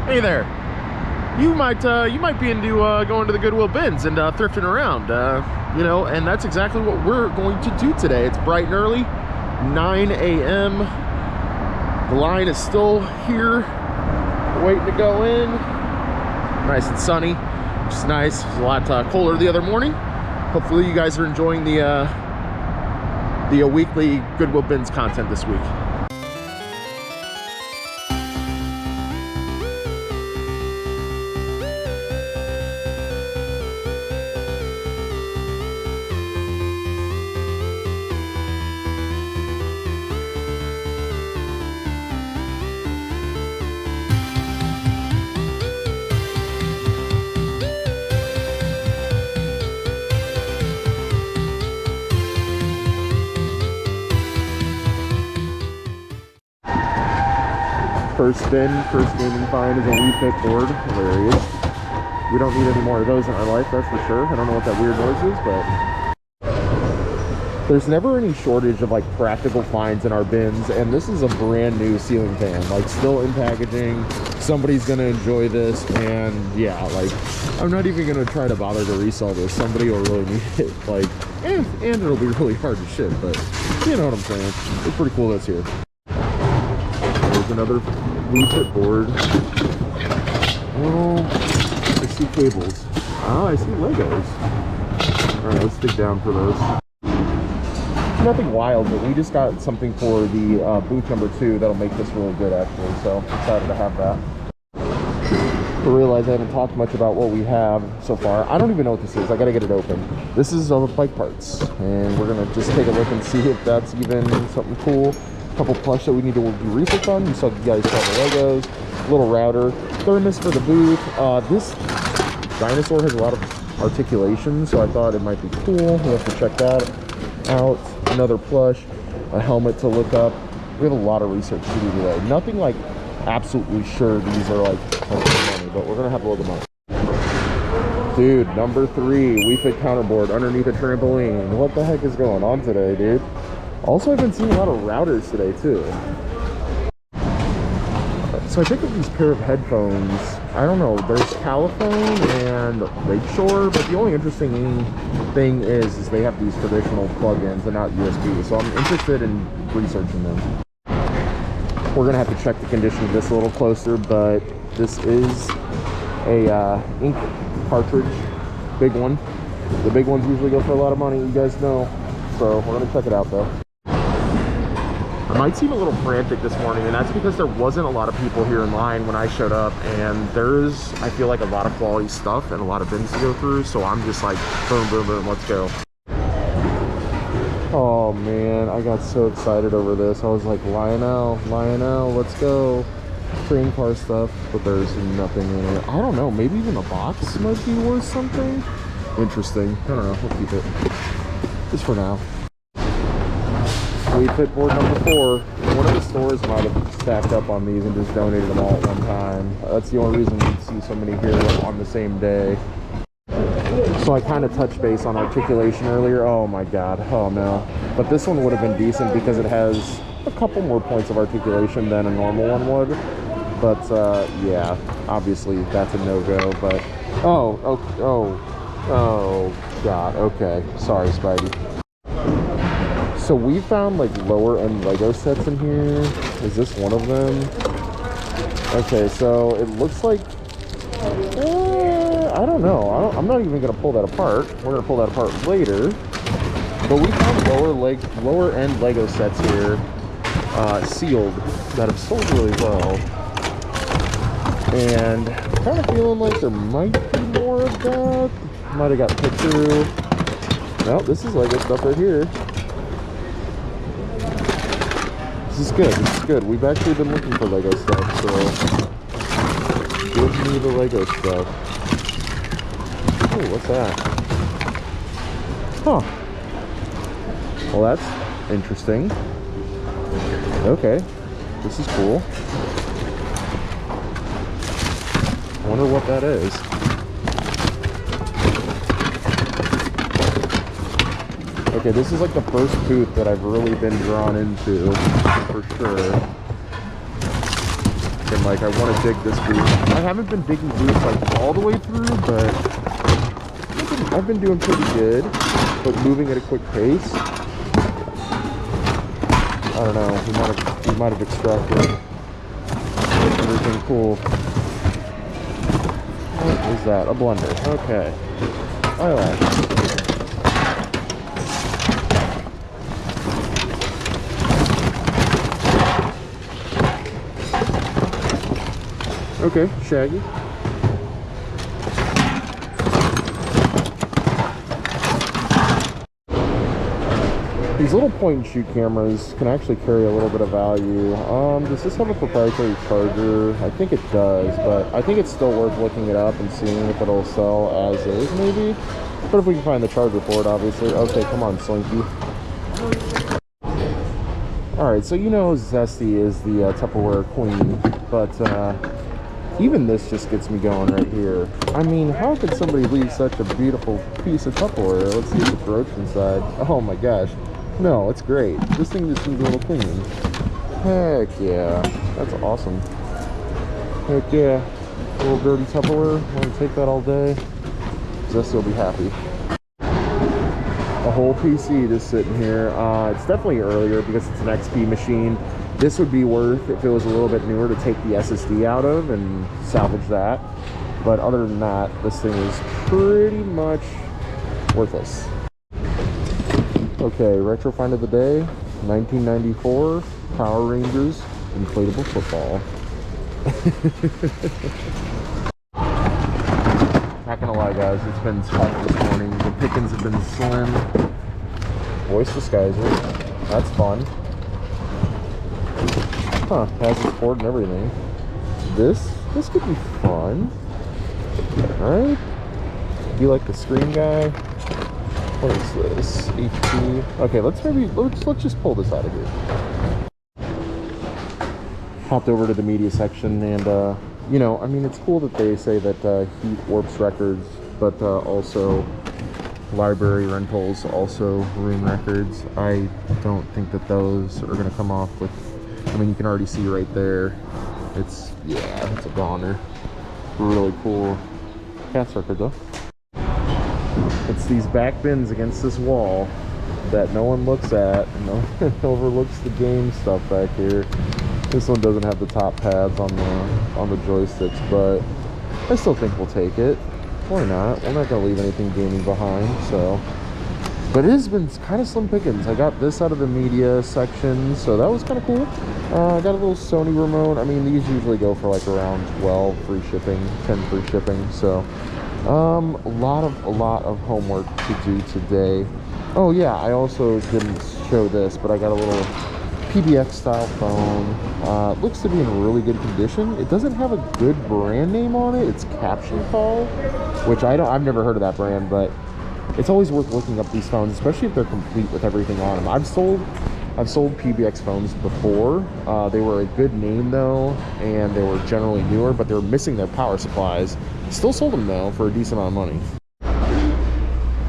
Hey there. You might be into going to the Goodwill bins and thrifting around, you know, and that's exactly what we're going to do today. It's bright and early, 9 a.m. The line is still here, waiting to go in. Nice and sunny, which is nice. It's a lot colder the other morning. Hopefully you guys are enjoying the weekly Goodwill bins content this week. First gaming find is a Wii Fit board. Hilarious. We don't need any more of those in our life, that's for sure. I don't know what that weird noise is, but there's never any shortage of like practical finds in our bins, and this is a brand new ceiling fan, like still in packaging. Somebody's gonna enjoy this, and yeah, like I'm not even gonna try to bother to resell this. Somebody will really need it, like, and it'll be really hard to ship, but you know what I'm saying. It's pretty cool that's here. There's another Wii Fit board. Oh, I see cables. Oh, I see Legos. Alright, let's dig down for those. Nothing wild, but we just got something for the booth number 2 that'll make this really good, actually, so I'm excited to have that. I realize I haven't talked much about what we have so far. I don't even know what this is. I gotta get it open. This is all the bike parts, and we're gonna just take a look and see if that's even something cool. Couple plush that we need to do research on. You guys saw the Legos, little router, thermos for the booth. This dinosaur has a lot of articulation, so I thought it might be cool. We have to check that out. Another plush, a helmet to look up. We have a lot of research to do today. Nothing like absolutely sure these are like money, but we're gonna have a look them up. Dude, number 3, Wii Fit counterboard underneath a trampoline. What the heck is going on today, dude? Also, I've been seeing a lot of routers today, too. So I picked up these pair of headphones. I don't know, there's Caliphone and Lakeshore, but the only interesting thing is they have these traditional plugins and not USB, so I'm interested in researching them. We're going to have to check the condition of this a little closer, but this is a ink cartridge, big one. The big ones usually go for a lot of money, you guys know, so we're going to check it out, though. I might seem a little frantic this morning, and that's because there wasn't a lot of people here in line when I showed up, and there's, I feel like, a lot of quality stuff and a lot of bins to go through, so I'm just like, boom, boom, boom, let's go. Oh man, I got so excited over this. I was like, Lionel, let's go. Train car stuff, but there's nothing in it. I don't know, maybe even a box might be worth something. Interesting. I don't know, we'll keep it. Just for now. Wii Fit board number 4. One of the stores might have stacked up on these and just donated them all at one time. That's the only reason you'd see so many here on the same day. So I kind of touched base on articulation earlier. Oh my god, oh no. But this one would have been decent because it has a couple more points of articulation than a normal one would. But yeah, obviously that's a no-go, but oh god, okay. Sorry, Spidey. So we found like lower end Lego sets in here. Is this one of them? Okay, so it looks like, I don't know. I'm not even gonna pull that apart. We're gonna pull that apart later. But we found lower end Lego sets here, sealed, that have sold really well. And I'm kind of feeling like there might be more of that. Might have got picked through. No, this is Lego stuff right here. This is good, this is good. We've actually been looking for Lego stuff, so give me the Lego stuff. Oh, what's that? Huh. Well, that's interesting. Okay, this is cool. I wonder what that is. Okay, this is like the first booth that I've really been drawn into, for sure. and like I want to dig this booth. I haven't been digging booths like all the way through, but I've been doing pretty good, but moving at a quick pace. I don't know, we might have extracted everything cool. What is that? A blender. Okay. I like it. Okay, Shaggy. These little point and shoot cameras can actually carry a little bit of value. Does this have a proprietary charger? I think it does, but I think it's still worth looking it up and seeing if it'll sell as is, maybe. But if we can find the charger for it, obviously. Okay, come on, Slinky. Alright, so you know Zesty is the Tupperware queen, but even this just gets me going right here. I mean, how could somebody leave such a beautiful piece of Tupperware? Let's see if it's roached inside. Oh my gosh. No, it's great. This thing just needs a little cleaning. Heck yeah. That's awesome. Heck yeah. A little dirty Tupperware. I'm going to take that all day. Zesty will be happy. A whole PC just sitting here. It's definitely earlier because it's an XP machine. This would be worth if it was a little bit newer to take the SSD out of and salvage that. But other than that, this thing is pretty much worthless. Okay, retro find of the day, 1994, Power Rangers, inflatable football. Not gonna lie guys, it's been tough this morning. The pickings have been slim. Voice disguiser, that's fun. Huh, has the port and everything. This could be fun. Alright. You like the screen guy? What is this? HP. Okay, let's just pull this out of here. Hopped over to the media section and you know, I mean it's cool that they say that Heat warps records, but also library rentals, also room records. I don't think that those are gonna come off with, I mean, you can already see right there. It's, yeah, it's a goner. Really cool. Cats record though. It's these back bins against this wall that no one looks at. No one overlooks the game stuff back here. This one doesn't have the top pads on the joysticks, but I still think we'll take it. Why not? We're not gonna leave anything gaming behind, so. But it has been kind of slim pickings. I got this out of the media section, so that was kind of cool. I got a little Sony remote. I mean, these usually go for like around 12 free shipping, 10 free shipping. So, a lot of homework to do today. Oh yeah, I also didn't show this, but I got a little PBX style phone. It looks to be in really good condition. It doesn't have a good brand name on it. It's Caption Call, which I've never heard of that brand, but it's always worth looking up these phones, especially if they're complete with everything on them. I've sold PBX phones before. They were a good name though, and they were generally newer, but they were missing their power supplies. Still sold them though for a decent amount of money.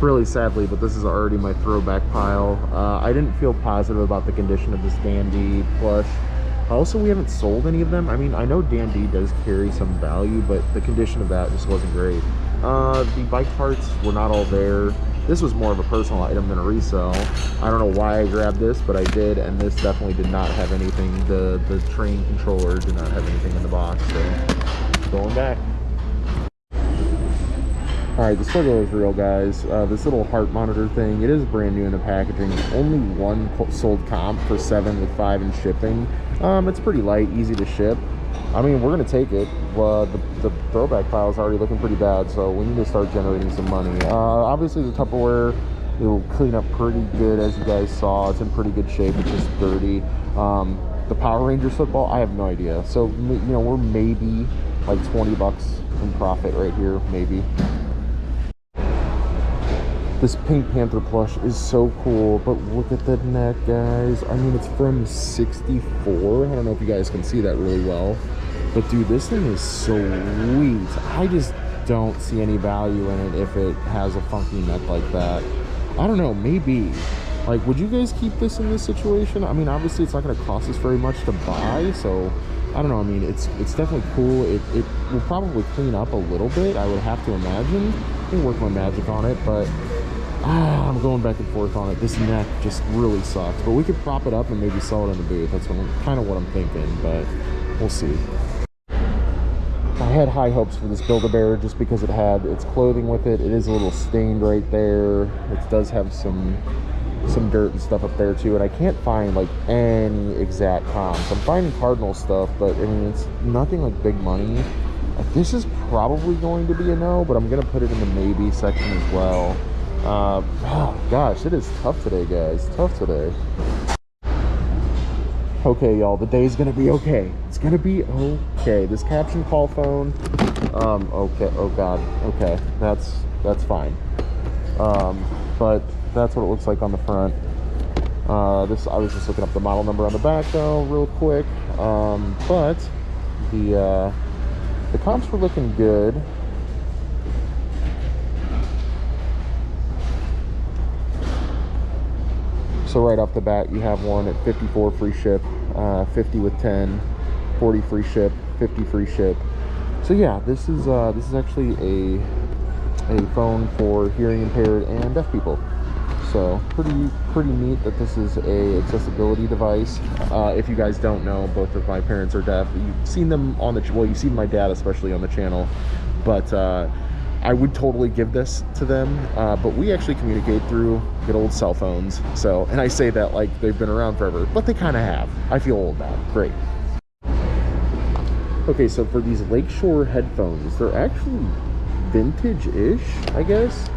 Really sadly, but this is already my throwback pile. I didn't feel positive about the condition of this Dandy plush. Also, we haven't sold any of them. I mean, I know Dandy does carry some value, but the condition of that just wasn't great. The bike parts were not all there. This was more of a personal item than a resell. I don't know why I grabbed this, but I did, and this definitely did not have anything. The train controller did not have anything in the box, so going back. Alright, the struggle is real, guys. This little heart monitor thing, it is brand new in the packaging. Only one sold comp for 7 with 5 in shipping. It's pretty light, easy to ship. I mean, we're going to take it. The throwback pile is already looking pretty bad, so we need to start generating some money. Obviously, the Tupperware, it will clean up pretty good, as you guys saw. It's in pretty good shape. It's just dirty. The Power Rangers football, I have no idea. So, you know, we're maybe like 20 bucks in profit right here, maybe. This Pink Panther plush is so cool, but look at the neck, guys. I mean, it's from 64. I don't know if you guys can see that really well. But dude, this thing is sweet. I just don't see any value in it if it has a funky neck like that. I don't know, maybe. Like, would you guys keep this in this situation? I mean, obviously it's not going to cost us very much to buy, so I don't know, I mean, it's definitely cool. It will probably clean up a little bit, I would have to imagine. I can work my magic on it, but I'm going back and forth on it. This neck just really sucks, but we could prop it up and maybe sell it in the booth. That's kind of what I'm thinking, but we'll see. I had high hopes for this Build-A-Bear just because it had its clothing with it. It is a little stained right there. It does have some dirt and stuff up there too, and I can't find like any exact comps. I'm finding Cardinal stuff, but I mean, it's nothing like big money. This is probably going to be a no, but I'm gonna put it in the maybe section as well. Oh gosh, it is tough today, guys. Tough today. Okay, y'all, the day's gonna be okay. It's gonna be okay. This caption call phone, okay, oh god, okay, that's fine. But that's what it looks like on the front. I was just looking up the model number on the back though, real quick. But the comps were looking good. So right off the bat, you have one at 54 free ship, 50 with 10, 40 free ship, 50 free ship. So yeah, this is actually a phone for hearing impaired and deaf people. So pretty neat that this is a accessibility device. If you guys don't know, both of my parents are deaf. You've seen them on the, well, you've seen my dad especially on the channel, but I would totally give this to them. But we actually communicate through good old cell phones. So, and I say that like they've been around forever, but they kind of have. I feel old now. Great. Okay, so for these Lakeshore headphones, they're actually vintage-ish, I guess.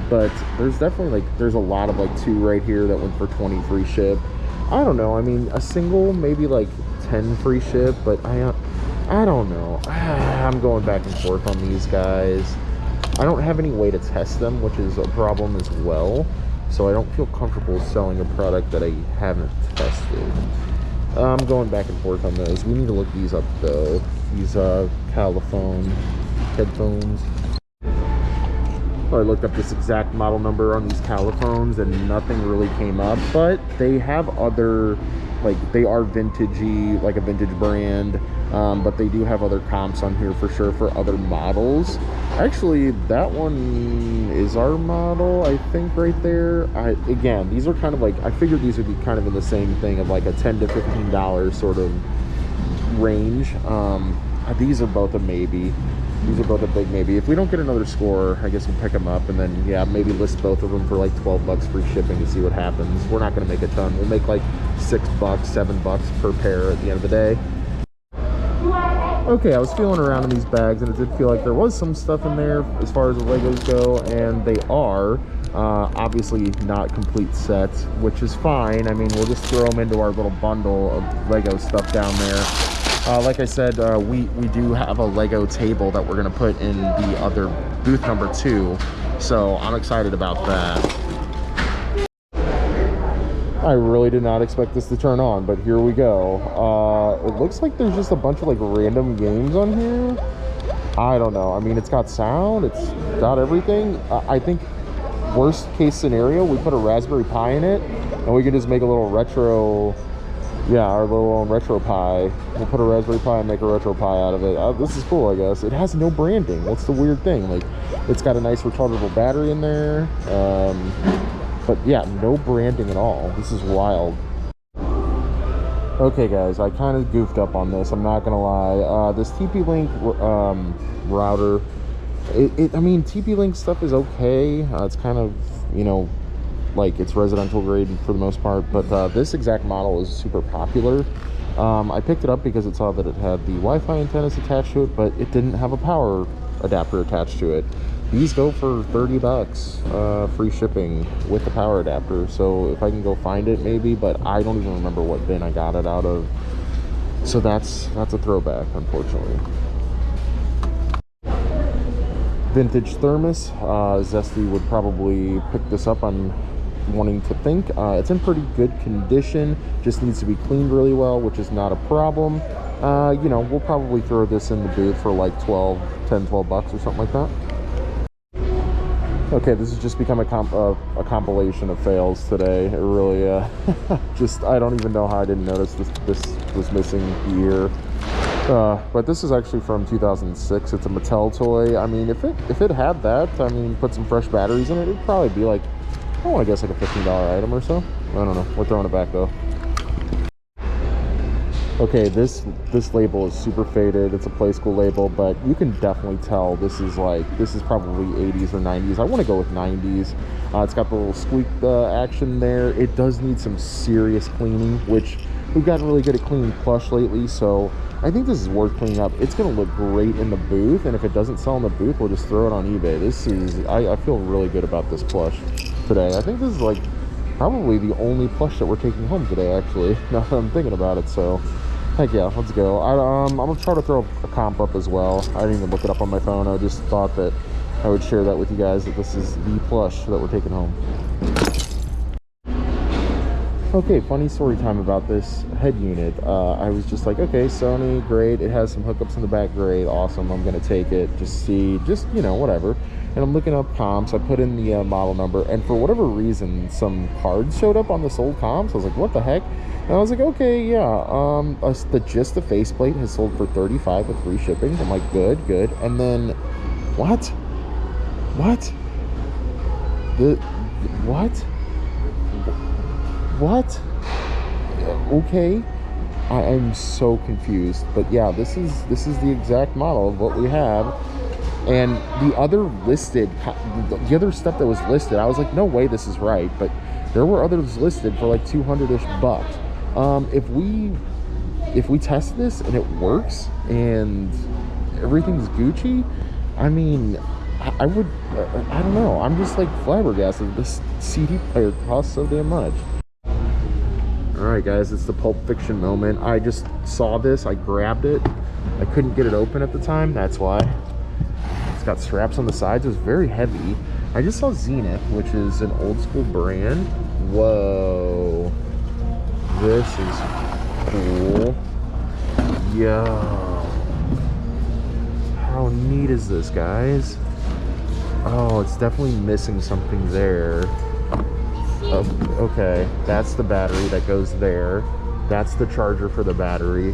But there's definitely like, there's a lot of like 2 right here that went for 20 free ship. I don't know, I mean, a single maybe like 10 free ship, but I don't know. I'm going back and forth on these guys. I don't have any way to test them, which is a problem as well, so I don't feel comfortable selling a product that I haven't tested. I'm going back and forth on those. We need to look these up though, these Caliphone headphones. I looked up this exact model number on these Caliphones and nothing really came up, but they have other, like, they are vintagey, like a vintage brand, but they do have other comps on here for sure for other models. Actually, that one is our model, I think, right there. Again, these are kind of like, I figured these would be kind of in the same thing of like a $10 to $15 sort of range. These are both a maybe. These are both a big maybe. If we don't get another score, I guess we'll pick them up and then, yeah, maybe list both of them for like 12 bucks free shipping to see what happens. We're not going to make a ton. We'll make like 6 bucks, 7 bucks per pair at the end of the day. Okay, I was feeling around in these bags and it did feel like there was some stuff in there as far as the Legos go, and they are obviously not complete sets, which is fine. I mean, we'll just throw them into our little bundle of Lego stuff down there. Like I said, we do have a Lego table that we're going to put in the other booth number 2, so I'm excited about that. I really did not expect this to turn on, but here we go. It looks like there's just a bunch of like random games on here. I don't know. I mean, it's got sound, it's got everything. I think worst case scenario, we put a Raspberry Pi in it and we can just make a little retro, yeah, our little own retro Pi. We'll put a Raspberry Pi and make a retro Pi out of it. This is cool, I guess. It has no branding. What's the weird thing? Like, it's got a nice rechargeable battery in there. But yeah, no branding at all. This is wild. Okay, guys, I kind of goofed up on this. I'm not gonna lie. This TP-Link router, I mean, TP-Link stuff is okay. It's kind of, you know, like it's residential grade for the most part, but this exact model is super popular. I picked it up because it saw that it had the Wi-Fi antennas attached to it, but it didn't have a power adapter attached to it. These go for 30 bucks free shipping with the power adapter, so if I can go find it maybe, but I don't even remember what bin I got it out of, so that's a throwback, unfortunately. Vintage thermos. Zesty would probably pick this up on wanting to think. It's in pretty good condition, just needs to be cleaned really well, which is not a problem. You know, we'll probably throw this in the booth for like 10, 12 bucks or something like that. Okay, this has just become a compilation of fails today. It really, just, I don't even know how I didn't notice this was missing here. But this is actually from 2006. It's a Mattel toy. I mean, if it had that, I mean, put some fresh batteries in it, it'd probably be like, I want to guess like a $15 item or so. I don't know. We're throwing it back though. Okay, this label is super faded. It's a Play School label, but you can definitely tell this is probably 80s or 90s. I want to go with 90s. It's got the little squeak action there. It does need some serious cleaning, which we've gotten really good at cleaning plush lately, so I think this is worth cleaning up. It's going to look great in the booth, and if it doesn't sell in the booth, we'll just throw it on eBay. I feel really good about this plush today. I think this is like probably the only plush that we're taking home today, actually, now that I'm thinking about it. So heck yeah, let's go. I'm gonna try to throw a comp up as well. I didn't even look it up on my phone. I just thought that I would share that with you guys, that this is the plush that we're taking home. Okay, funny story time about this head unit. I was just like, okay, Sony, great. It has some hookups in the back, great, awesome. I'm gonna take it, just you know, whatever. And I'm looking up comps. I put in the model number, and for whatever reason, some cards showed up on the sold comps. I was like, what the heck? And I was like, okay, yeah. The faceplate has sold for $35 with free shipping. I'm like, good. And then, what? What? What? Okay. I'm so confused. But yeah, this is the exact model of what we have. And the other stuff that was listed, I was like, no way this is right. But there were others listed for like 200-ish bucks. If we test this and it works and everything's Gucci, I mean, I don't know. I'm just like flabbergasted. This CD player costs so damn much. All right, guys, it's the Pulp Fiction moment. I just saw this. I grabbed it. I couldn't get it open at the time. That's why. It's got straps on the sides. It was very heavy. I just saw Zenith, which is an old school brand. Whoa. This is cool. Yo. How neat is this, guys? Oh, it's definitely missing something there. Okay, that's the battery that goes there. That's the charger for the battery.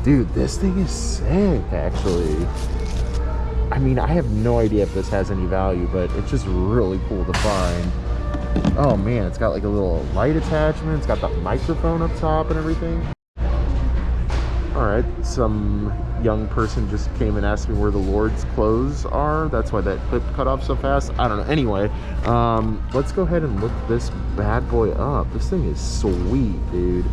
Dude, this thing is sick, actually. I mean, I have no idea if this has any value, but it's just really cool to find. Oh man, it's got like a little light attachment. It's got the microphone up top and everything. All right, some young person just came and asked me where the Lord's clothes are. That's why that clip cut off so fast. I don't know. Anyway, let's go ahead and look this bad boy up. This thing is sweet, dude.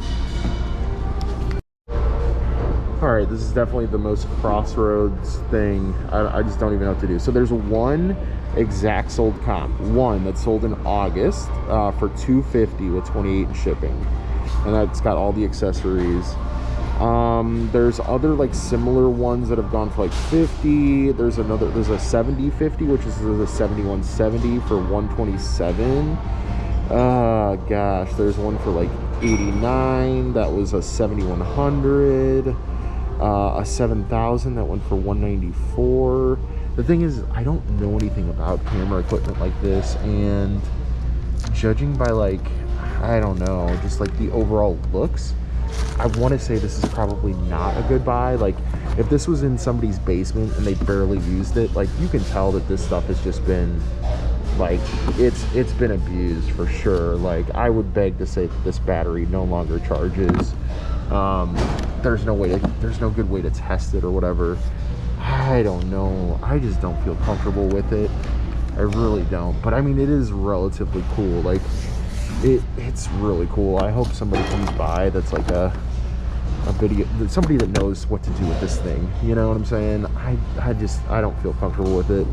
All right, this is definitely the most crossroads thing. I just don't even know what to do. So there's one exact sold comp, one that's sold in August for $250 with $28 in shipping, and that's got all the accessories. There's other like similar ones that have gone for like $50. There's a 7050, which is a 7170 for $127. Gosh, there's one for like $89. That was a 7100. A 7000, that went for $194. The thing is, I don't know anything about camera equipment like this, and judging by like, I don't know, just like the overall looks, I want to say this is probably not a good buy. Like, if this was in somebody's basement and they barely used it, like, you can tell that this stuff has just been, like, it's been abused for sure. Like, I would beg to say that this battery no longer charges. There's no good way to test it or whatever. I don't know. I just don't feel comfortable with it. I really don't. But I mean, it is relatively cool. Like, it's really cool. I hope somebody comes by that's like a video, somebody that knows what to do with this thing. You know what I'm saying? I don't feel comfortable with it.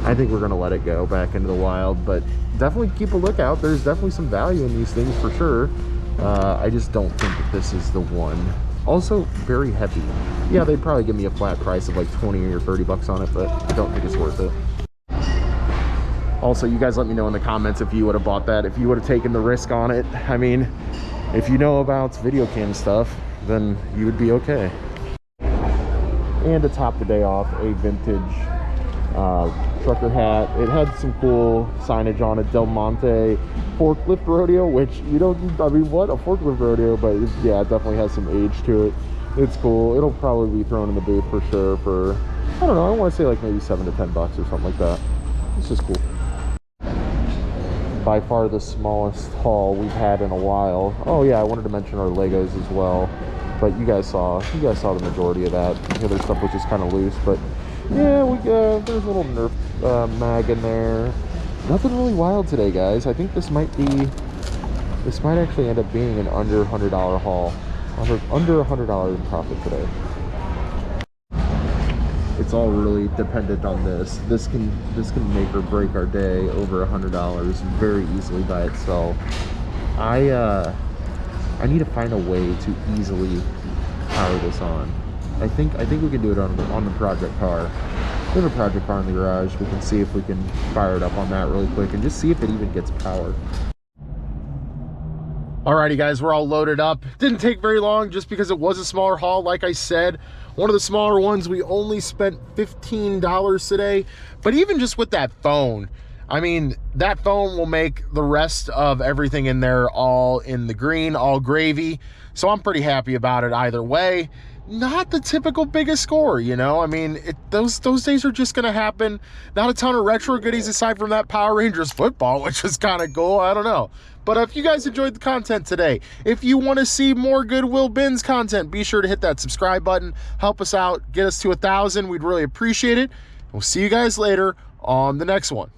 I think we're gonna let it go back into the wild, but definitely keep a lookout. There's definitely some value in these things for sure. I just don't think that this is the one. Also, very heavy. Yeah, they'd probably give me a flat price of like 20 or 30 bucks on it, but I don't think it's worth it. Also, you guys let me know in the comments if you would have bought that, if you would have taken the risk on it. I mean, if you know about video cam stuff, then you would be okay. And to top the day off, a vintage trucker hat. It had some cool signage on it. Del Monte forklift rodeo, which you don't, I mean, what a forklift rodeo, but yeah, it definitely has some age to it. It's cool. It'll probably be thrown in the booth for sure for, I don't know, I want to say like maybe $7 to $10 or something like that. It's just cool. By far the smallest haul we've had in a while. Oh yeah, I wanted to mention our Legos as well, but you guys saw the majority of that. The other stuff was just kind of loose, but yeah, there's a little Nerf mag in there. Nothing really wild today, guys. I think this might actually end up being an under $100 haul, under $100 in profit today. It's all really dependent on this. This can make or break our day over $100 very easily by itself. I need to find a way to easily power this on. I think we can do it on the project car. We have a project car in the garage. We can see if we can fire it up on that really quick and just see if it even gets power. Alrighty guys, we're all loaded up. Didn't take very long just because it was a smaller haul. Like I said, one of the smaller ones, we only spent $15 today. But even just with that phone, I mean, that phone will make the rest of everything in there all in the green, all gravy. So I'm pretty happy about it either way. Not the typical biggest score, you know? I mean, those days are just gonna happen. Not a ton of retro goodies aside from that Power Rangers football, which was kind of cool. I don't know. But if you guys enjoyed the content today, if you want to see more Goodwill Bins content, be sure to hit that subscribe button. Help us out, get us to 1,000. We'd really appreciate it. We'll see you guys later on the next one.